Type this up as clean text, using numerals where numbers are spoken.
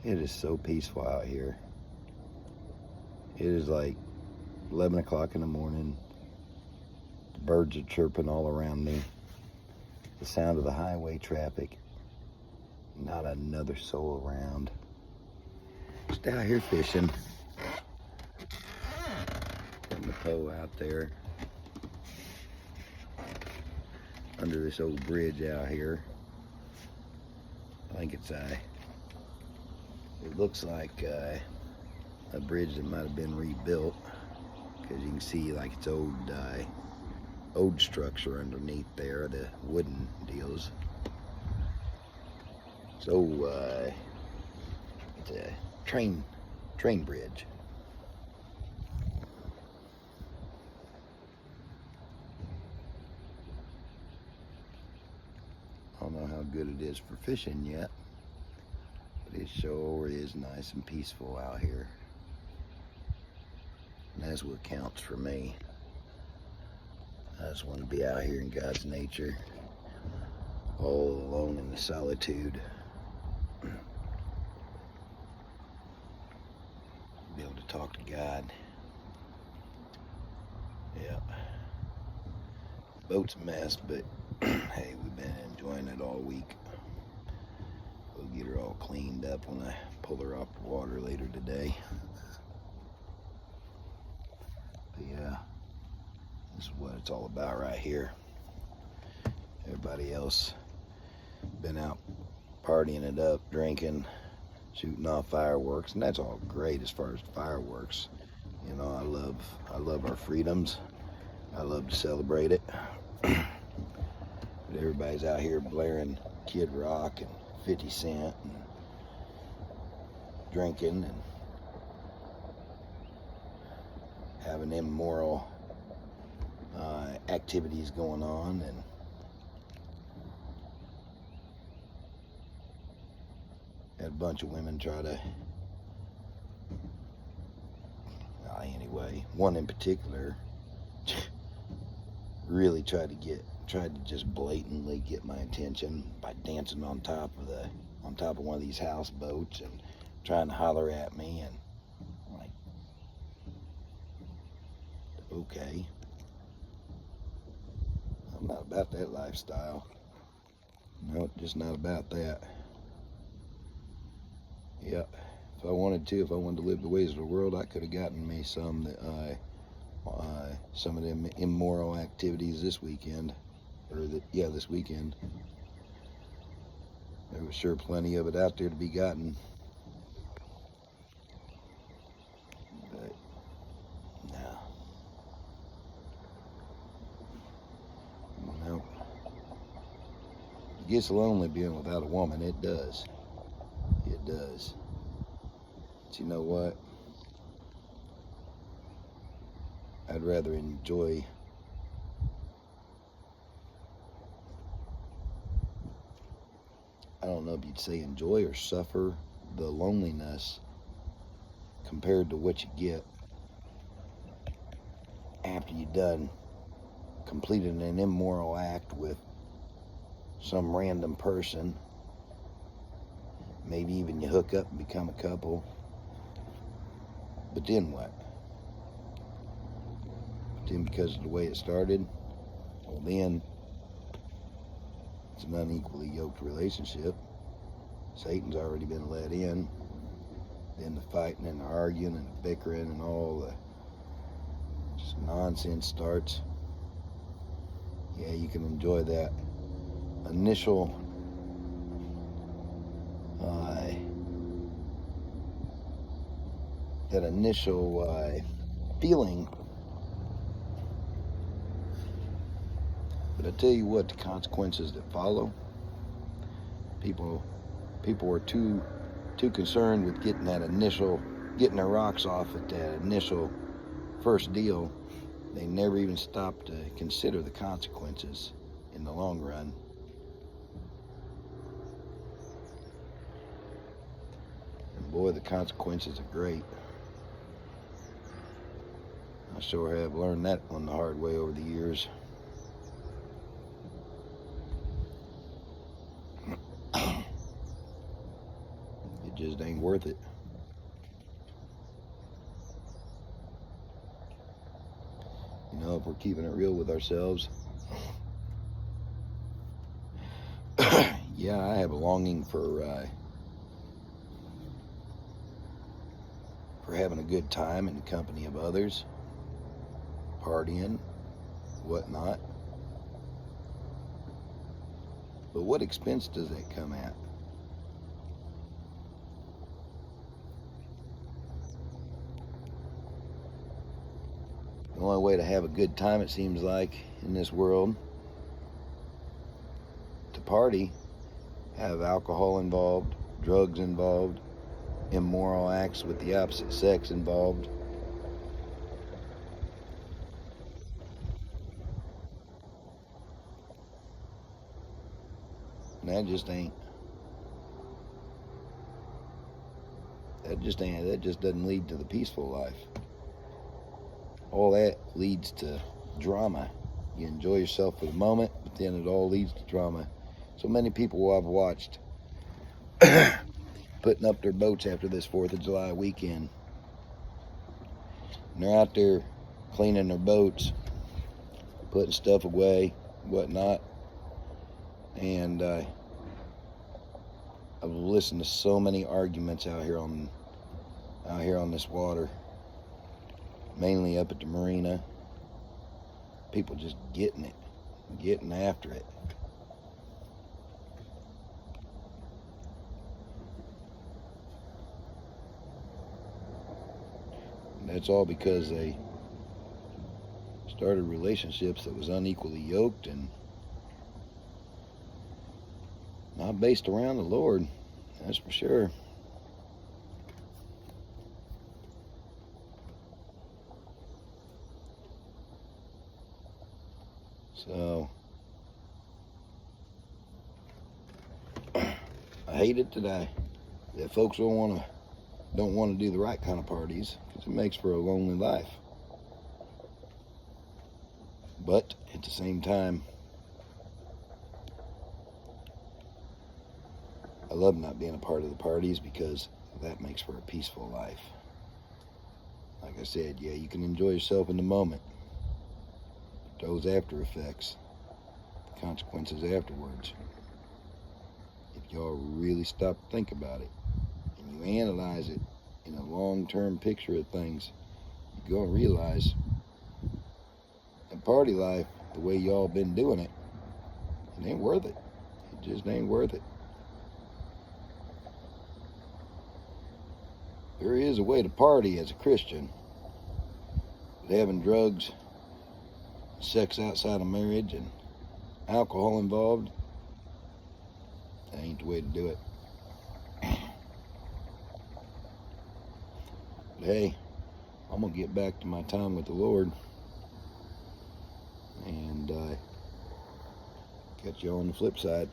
It is so peaceful out here. It is like 11 o'clock in the morning. The birds are chirping all around me. The sound of the highway traffic. Not another soul around. Just out here fishing. Putting the pole out there. Under this old bridge out here. I think it's it looks like a bridge that might have been rebuilt, because you can see like it's old structure underneath there, the wooden deals. So it's a train bridge. I don't know how good it is for fishing yet, but it sure is nice and peaceful out here. And that's what counts for me. I just want to be out here in God's nature, all alone in the solitude. Be able to talk to God. Yeah. Boat's a mess, but hey, we've been enjoying it all week. We'll get her all cleaned up when I pull her off the water later today. But yeah, this is what it's all about right here. Everybody else been out partying it up, drinking, shooting off fireworks, and that's all great as far as fireworks. You know, I love our freedoms. I love to celebrate it. But everybody's out here blaring Kid Rock and 50 Cent and drinking and having immoral activities going on, and had a bunch of women try to, anyway, one in particular really tried to just blatantly get my attention by dancing on top of one of these houseboats and trying to holler at me, and I'm like, okay, I'm not about that lifestyle. No, just not about that. Yeah, if I wanted to live the ways of the world, I could have gotten me some of them immoral activities this weekend, this weekend. There was sure plenty of it out there to be gotten. But no. Nope. It gets lonely being without a woman. It does. It does. But you know what? I'd rather enjoy I don't know if you'd say enjoy or suffer the loneliness compared to what you get after you've completed an immoral act with some random person. Maybe even you hook up and become a couple. But then what? Then because of the way it started, well then it's an unequally yoked relationship. Satan's already been let in. Then the fighting and the arguing and the bickering and all the just nonsense starts. Yeah, you can enjoy that initial feeling. But I tell you what, the consequences that follow, people are too concerned with getting their rocks off at that initial first deal. They never even stop to consider the consequences in the long run. And boy, the consequences are great. I sure have learned that on the hard way over the years. just ain't worth it. You know, if we're keeping it real with ourselves, yeah, I have a longing for having a good time in the company of others, partying, whatnot. But what expense does that come at? The only way to have a good time, it seems like, in this world, to party, have alcohol involved, drugs involved, immoral acts with the opposite sex involved. And that just doesn't lead to the peaceful life. All that leads to drama. You enjoy yourself for the moment, but then it all leads to drama. So many people I've watched putting up their boats after this 4th of July weekend. And they're out there cleaning their boats, putting stuff away, whatnot. And I've listened to so many arguments out here on this water, mainly up at the marina. People just getting after it. And that's all because they started relationships that was unequally yoked and not based around the Lord, that's for sure. So I hate it today that folks don't want to do the right kind of parties, because it makes for a lonely life. But at the same time, I love not being a part of the parties, because that makes for a peaceful life. Like I said, yeah, you can enjoy yourself in the moment. Those after effects, the consequences afterwards. If y'all really stop to think about it, and you analyze it in a long-term picture of things, you're gonna realize that party life, the way y'all been doing it, it ain't worth it. It just ain't worth it. There is a way to party as a Christian, but having drugs, sex outside of marriage, and alcohol involved, that ain't the way to do it. But hey, I'm gonna get back to my time with the Lord, and catch you on the flip side.